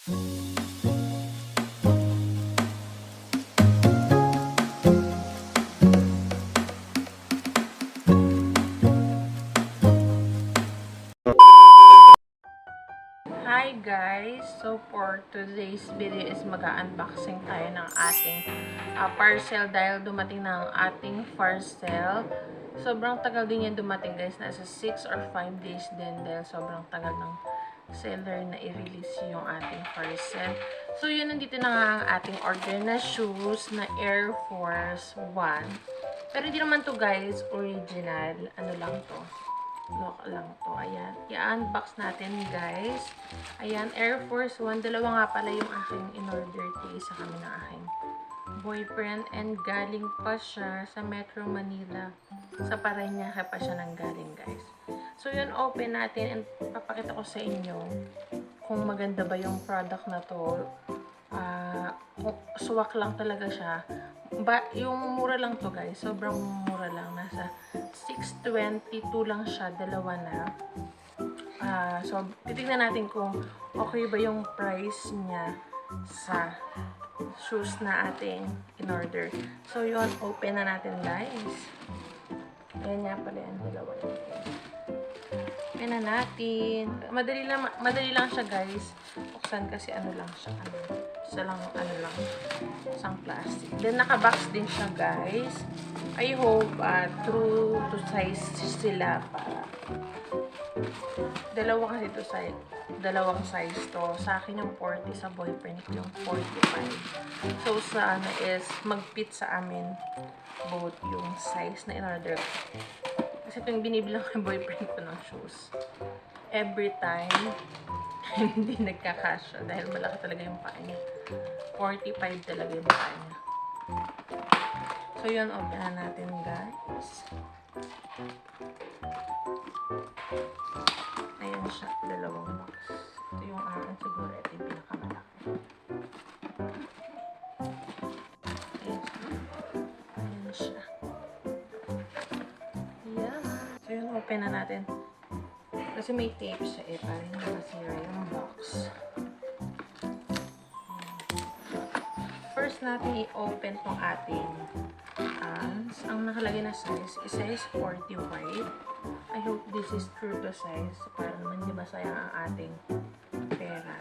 Hi guys! So for today's video is mag-unboxing tayo ng ating parcel dahil dumating na ang ating parcel. Sobrang tagal din yan dumating guys. Nasa 6 or 5 days din dahil sobrang tagal ng seller na i-release yung ating parcel. So yun, nandito na nga ang ating order na shoes na Air Force 1. Pero hindi naman to guys original. Ano lang to? Lock lang to. Ayan. I-unbox natin, guys. Ayan, Air Force 1. Dalawa nga pala yung aking in-order. Isa kami ng aking boyfriend. And galing pa siya sa Metro Manila. Sa Parañaque pa siya nang galing, guys. So, yun, open natin. And papakita ko sa inyo kung maganda ba yung product na to. Swak lang talaga siya. Yung mura lang to guys, sobrang mura lang, nasa 622 lang siya, dalawa na. So titignan natin kung okay ba yung price niya sa shoes na ating in order. So yun, open na natin guys. Ayan nga pala yung dalawa yun. Open na natin. Madali lang siya guys. Buksan kasi ano lang siya, isang plastic. Then naka-box din siya guys. I hope true to size sila para dalawang size to. Sa akin yung 40, sa boyfriend ko yung 45. So sa ano is mag-fit sa amin both yung size na in-order ko. Kasi ito yung binibilang ko yung boyfriend ko ng shoes. Every time hindi nagkakasya dahil malaki talaga yung paa niya. 45 talaga yung paa niya. So yun, open na natin guys. Ayan siya, dalawang box. Ito yung akin siguro, ito yung pinakamalaki. Ayan siya. Ayan. So yun, open na natin. Kasi may tape siya para hindi masira yung box. First natin i-open tong ating ang nakalagay na size is size 45. I hope this is true to size para naman di ba sayang ang ating pera.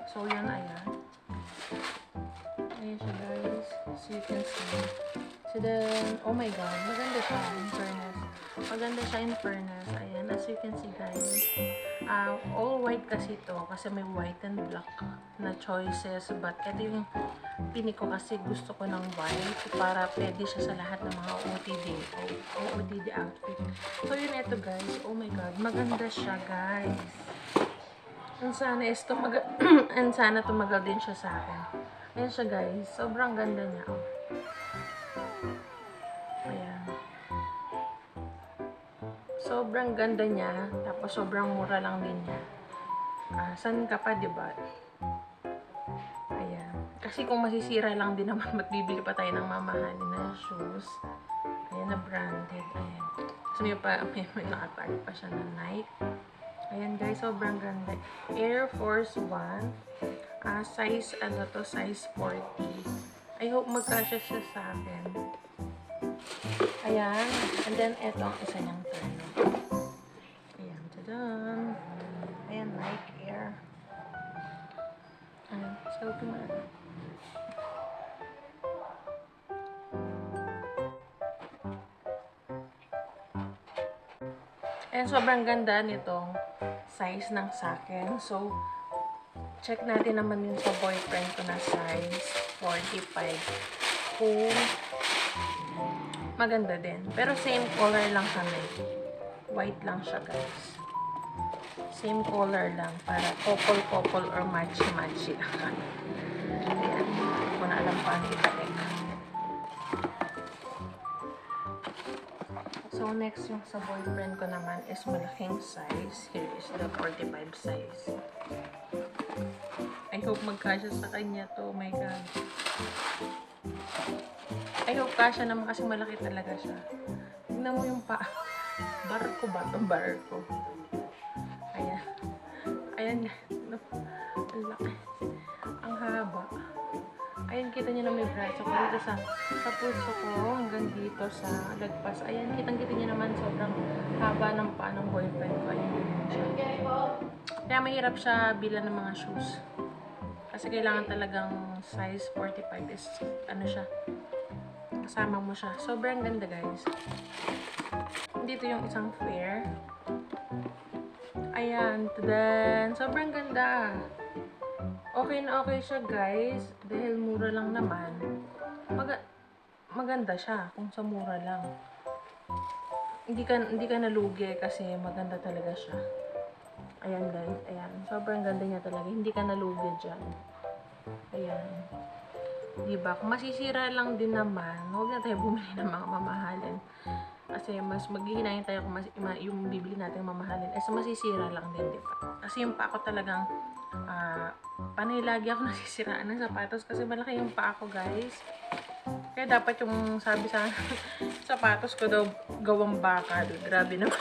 So yan, ayan. Ayan siya guys. So you can see. So then, oh my god, maganda siya in fairness. Maganda siya in fairness. Ayan, as you can see guys. All white kasi ito. Kasi may white and black na choices. But ito yung pini ko kasi gusto ko ng white para pwede siya sa lahat ng mga OOTD outfit. So yun, ito guys. Oh my god, maganda siya guys. And sana tumagal din siya sa akin. Ayan siya guys. Sobrang ganda niya. Oh. Ayan. Sobrang ganda niya. Tapos sobrang mura lang din niya. San ka pa, diba? Ayan. Kasi kung masisira lang din naman, magbibili pa tayo ng mamahalin na shoes. Ayan, na branded. Ayan. So may nakatag pa siya na Nike. Ayan guys, sobrang ganda. Air Force 1. Size, size 40. I hope magkasya siya sa akin. Ayan. And then, eto ang isa niyang terno. Ayan, tadaan. Ayan, Nike Air. Ayan, selfie mo na. Ayan, sobrang ganda nitong size ng sakin. So, check natin naman yun sa boyfriend ko na size 45. Kung maganda din. Pero same color lang kami. White lang siya guys. Same color lang. Para couple or matchy lang kami. Ayan. Hindi ko na alam paano ibalik. So, next yung sa boyfriend ko naman is malaking size. Here is the 45 size. I hope magkasya sa kanya to. Oh my god. I hope kasya naman kasi malaki talaga siya. Tignan mo yung paa. Barko ba? Itong barko. Ayan. Ayan. Ang laki. haba. Ayan, kita niyo na may braso ko dito sa puso ko hanggang dito sa lagpas. Ayan, kitang-kita niyo naman sobrang haba ng paa ng boyfriend ko. Ayan, ganyan siya. Kaya mahirap siya bilan ng mga shoes. Kasi kailangan talagang size 45 is ano siya, kasama mo siya. Sobrang ganda, guys. Dito yung isang fair. Ayan, then sobrang ganda. Okay na okay siya, guys. Dahil mura lang naman. Maganda siya kung sa mura lang. Hindi ka nalugi kasi maganda talaga siya. Ayan, guys. Ayan. Sobrang ganda niya talaga. Hindi ka nalugi dyan. Ayan. Diba? Kung masisira lang din naman, huwag na tayo bumili ng mga mamahalin. Kasi mas maghihinayin tayo kung yung bibili natin mamahalin. So masisira lang din, diba? Kasi yung pa ako talagang panay lagi ako nasisiraan ng sapatos kasi malaki yung paa ko, guys. Kaya dapat yung sabi sa sapatos ko daw gawang baka. Grabe naman.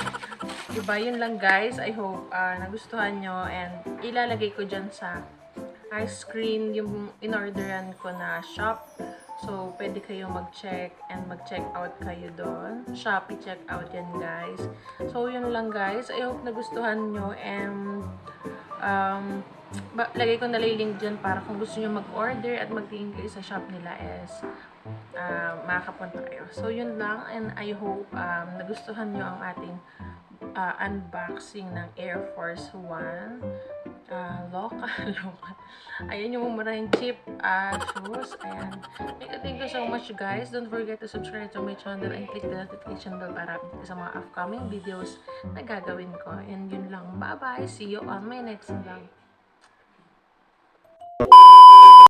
Diba? Yun lang, guys. I hope nagustuhan nyo and ilalagay ko dyan sa screen yung in-orderan ko na shop. So, pwede kayo mag-check and mag-check out kayo doon. Shopee check out yan, guys. So, yun lang, guys. I hope nagustuhan nyo and lagay ko na link dyan para kung gusto nyo mag-order at mag-tingin kayo sa shop nila is makakapunta kayo. So, yun lang and I hope nagustuhan nyo ang ating unboxing ng Air Force 1. Local. Ayan yung maraming cheap shoes. Ayan. Thank you so much, guys. Don't forget to subscribe to my channel and click the notification bell para update sa mga upcoming videos na gagawin ko. And yun lang. Bye-bye. See you on my next vlog.